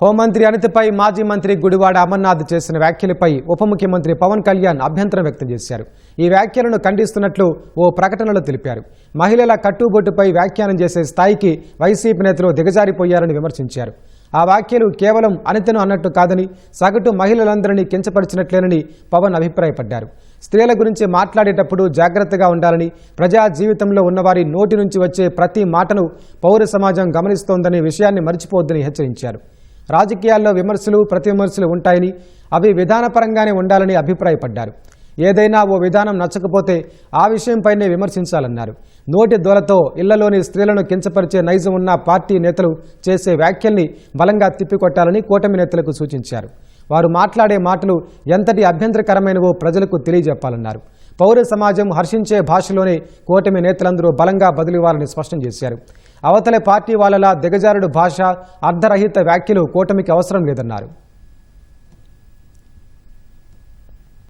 హోంమంత్రి అనితపై మాజీ మంత్రి గుడివాడ అమర్నాథ్ చేసిన వ్యాఖ్యలపై ఉప ముఖ్యమంత్రి పవన్ కళ్యాణ్ అభ్యంతరం వ్యక్తం చేశారు. ఈ వ్యాఖ్యలను ఖండిస్తున్నట్లు ఓ ప్రకటనలో తెలిపారు. మహిళల కట్టుబొట్టుపై వ్యాఖ్యానం చేసే స్థాయికి వైసీపీ నేతలు దిగజారిపోయారని విమర్శించారు. ఆ వ్యాఖ్యలు కేవలం అనితను అన్నట్టు కాదని సగటు మహిళలందరినీ కించపరిచినట్లేనని పవన్ అభిప్రాయపడ్డారు. స్త్రీల గురించి మాట్లాడేటప్పుడు జాగ్రత్తగా ఉండాలని, ప్రజా జీవితంలో ఉన్నవారి నోటి నుంచి వచ్చే ప్రతి మాటను పౌర సమాజం గమనిస్తోందనే విషయాన్ని మర్చిపోవద్దని హెచ్చరించారు. రాజకీయాల్లో విమర్శలు ప్రతివిమర్శలు ఉంటాయని, అవి విధానపరంగానే ఉండాలని అభిప్రాయపడ్డారు. ఏదైనా ఓ విధానం నచ్చకపోతే ఆ విషయంపైనే విమర్శించాలన్నారు. నోటి దోలతో ఇళ్లలోని స్త్రీలను కించపరిచే నైజం ఉన్న పార్టీ నేతలు చేసే వ్యాఖ్యల్ని బలంగా తిప్పికొట్టాలని కూటమి నేతలకు సూచించారు. వారు మాట్లాడే మాటలు ఎంతటి అభ్యంతరకరమైనవో ప్రజలకు తెలియజెప్పాలన్నారు. పౌర సమాజం హర్షించే భాషలోనే కూటమి నేతలందరూ బలంగా బదులివ్వాలని స్పష్టం చేశారు. అవతల పార్టీ వాళ్ళలా దిగజారుడు భాష, అర్ధరహిత వ్యాఖ్యలు కూటమికి అవసరం లేదన్నారు.